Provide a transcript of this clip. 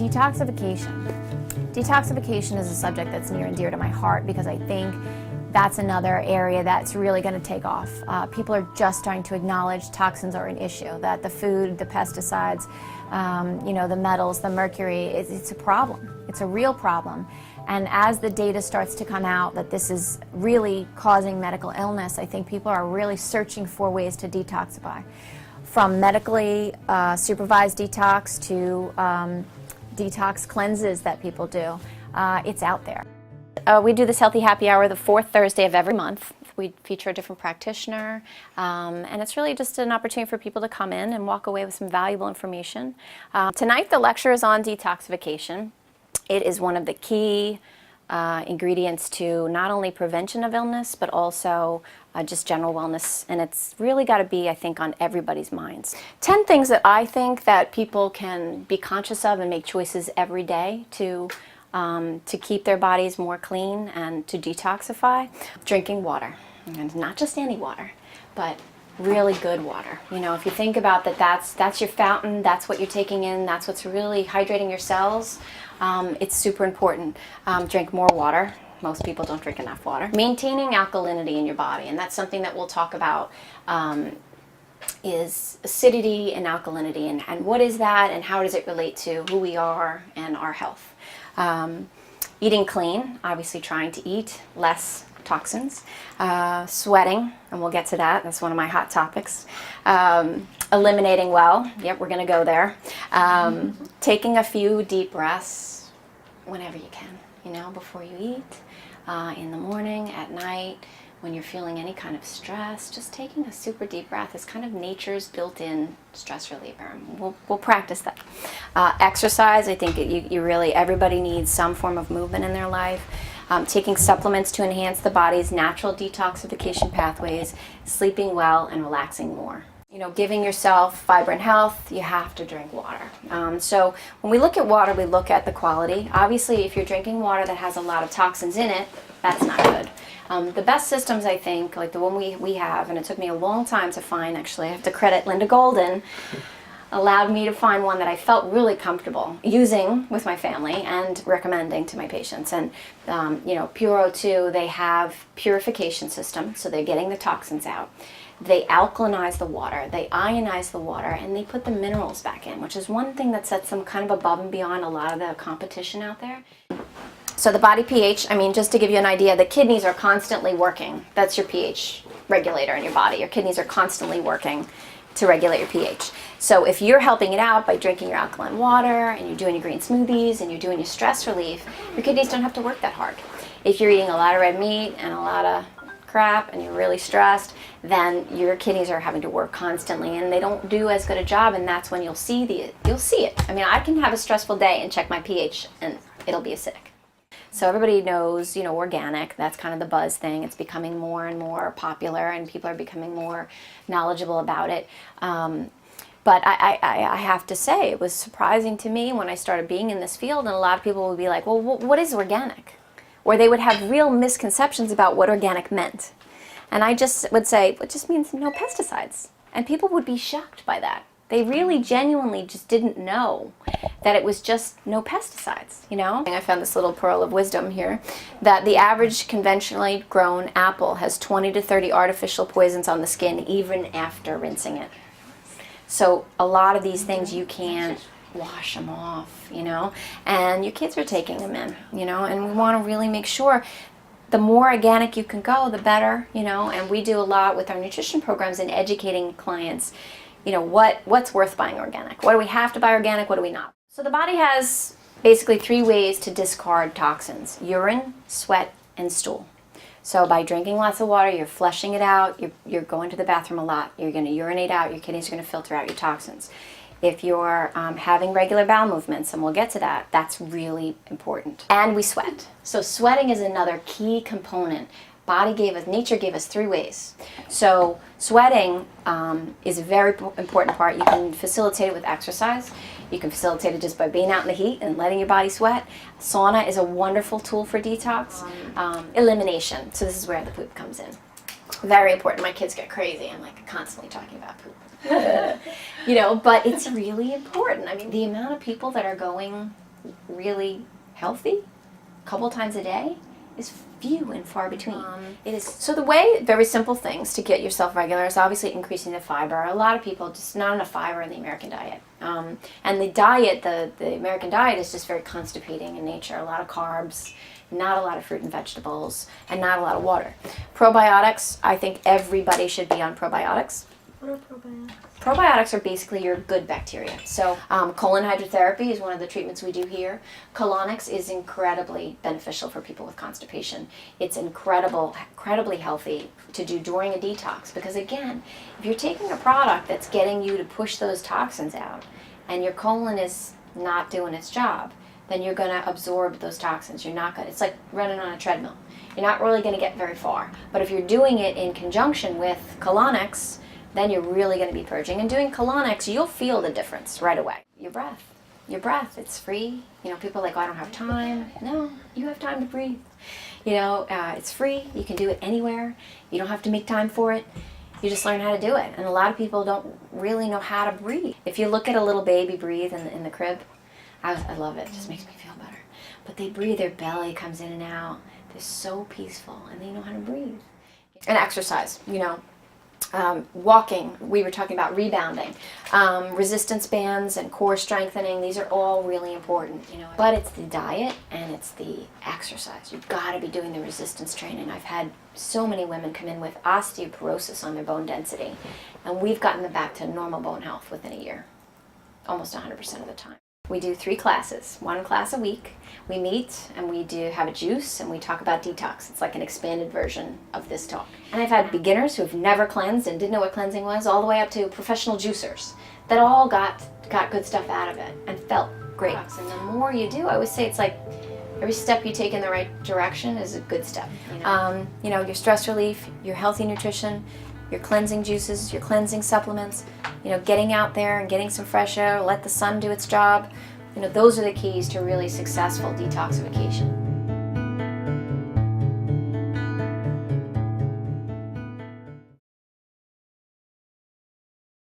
Detoxification. Detoxification is a subject that's near and dear to my heart because I think that's another area that's really going to take off. People are just starting to acknowledge toxins are an issue, that the food, the pesticides, the metals, the mercury, it's a problem. It's a real problem. And as the data starts to come out that this is really causing medical illness, I think people are really searching for ways to detoxify. From medically supervised detox to detox cleanses that people do, it's out there. We do this Healthy Happy Hour the fourth Thursday of every month. We feature a different practitioner, and it's really just an opportunity for people to come in and walk away with some valuable information. Tonight the lecture is on detoxification. It is one of the key ingredients to not only prevention of illness, but also just general wellness, and it's really got to be, I think, on everybody's minds. 10 things that I think that people can be conscious of and make choices every day to keep their bodies more clean and to detoxify. Drinking water, and not just any water, but really good water. You know, if you think about that, that's your fountain, that's what you're taking in, that's what's really hydrating your cells. It's super important. Drink more water. Most people don't drink enough water. Maintaining alkalinity in your body, and that's something that we'll talk about, is acidity and alkalinity, and what is that and how does it relate to who we are and our health. Eating clean, obviously trying to eat less toxins. Sweating, and we'll get to that, that's one of my hot topics. Eliminating well, yep, we're gonna go there. Taking a few deep breaths whenever you can, before you eat, in the morning, at night, when you're feeling any kind of stress, just taking a super deep breath is kind of nature's built-in stress reliever. We'll practice that. Exercise, I think everybody needs some form of movement in their life. Taking supplements to enhance the body's natural detoxification pathways, sleeping well, and relaxing more. Giving yourself vibrant health, you have to drink water. So when we look at water, we look at the quality. Obviously, if you're drinking water that has a lot of toxins in it, that's not good. The best systems, I think, like the one we have, and it took me a long time to find, actually, I have to credit Linda Golden, allowed me to find one that I felt really comfortable using with my family and recommending to my patients. And Pure O2, they have purification system, so they're getting the toxins out. They alkalinize the water, they ionize the water, and they put the minerals back in, which is one thing that sets them kind of above and beyond a lot of the competition out there. So the body pH, just to give you an idea, the kidneys are constantly working. That's your pH regulator in your body. Your kidneys are constantly working to regulate your pH. So if you're helping it out by drinking your alkaline water, and you're doing your green smoothies, and you're doing your stress relief, your kidneys don't have to work that hard. If you're eating a lot of red meat and a lot of crap and you're really stressed, then your kidneys are having to work constantly and they don't do as good a job, and that's when you'll see it. I can have a stressful day and check my pH and it'll be acidic. So everybody knows, organic, that's kind of the buzz thing. It's becoming more and more popular and people are becoming more knowledgeable about it. But I have to say, it was surprising to me when I started being in this field, and a lot of people would be like, well, what is organic? Or they would have real misconceptions about what organic meant. And I just would say, it just means no pesticides. And people would be shocked by that. They really genuinely just didn't know that it was just no pesticides, I found this little pearl of wisdom here, that the average conventionally grown apple has 20 to 30 artificial poisons on the skin even after rinsing it. So a lot of these things you can't wash them off, and your kids are taking them in, and we want to really make sure the more organic you can go, the better, and we do a lot with our nutrition programs in educating clients, what's worth buying organic? What do we have to buy organic? What do we not? So the body has basically 3 ways to discard toxins: urine, sweat, and stool. So by drinking lots of water, you're flushing it out, you're going to the bathroom a lot, you're going to urinate out, your kidneys are going to filter out your toxins. If you're having regular bowel movements, and we'll get to that, that's really important. And we sweat. So sweating is another key component. Nature gave us 3 ways. So sweating is a very important part. You can facilitate it with exercise. You can facilitate it just by being out in the heat and letting your body sweat. Sauna is a wonderful tool for detox. Elimination. So this is where the poop comes in. Very important. My kids get crazy. I'm constantly talking about poop. But it's really important. The amount of people that are going really healthy, a couple times a day, is few and far between. It is. So the way, very simple things to get yourself regular is obviously increasing the fiber. A lot of people just not enough fiber in the American diet. And the diet, the American diet is just very constipating in nature. A lot of carbs, not a lot of fruit and vegetables, and not a lot of water. Probiotics, I think everybody should be on probiotics. What are probiotics? Probiotics are basically your good bacteria. So colon hydrotherapy is one of the treatments we do here. Colonics is incredibly beneficial for people with constipation. It's incredibly healthy to do during a detox, because again, if you're taking a product that's getting you to push those toxins out and your colon is not doing its job, then you're going to absorb those toxins. You're not going. It's like running on a treadmill. You're not really going to get very far. But if you're doing it in conjunction with colonics, then you're really going to be purging. And doing colonics, you'll feel the difference right away. Your breath, it's free. You know, people are like, oh, I don't have time. No, you have time to breathe. You know, it's free. You can do it anywhere. You don't have to make time for it. You just learn how to do it. And a lot of people don't really know how to breathe. If you look at a little baby breathe in the crib, I love it. It just makes me feel better. But they breathe, their belly comes in and out. They're so peaceful, and they know how to breathe. And exercise, you know. Walking, we were talking about rebounding, resistance bands and core strengthening, these are all really important, you know. But it's the diet and it's the exercise. You've got to be doing the resistance training. I've had so many women come in with osteoporosis on their bone density, and we've gotten them back to normal bone health within a year, almost 100% of the time. We do 3 classes, 1 class a week. We meet and we do have a juice and we talk about detox. It's like an expanded version of this talk. And I've had beginners who have never cleansed and didn't know what cleansing was, all the way up to professional juicers that all got good stuff out of it and felt great. And the more you do, I always say it's like every step you take in the right direction is a good step. You know, your stress relief, your healthy nutrition, your cleansing juices, your cleansing supplements, you know, getting out there and getting some fresh air, let the sun do its job. You know, those are the keys to really successful detoxification.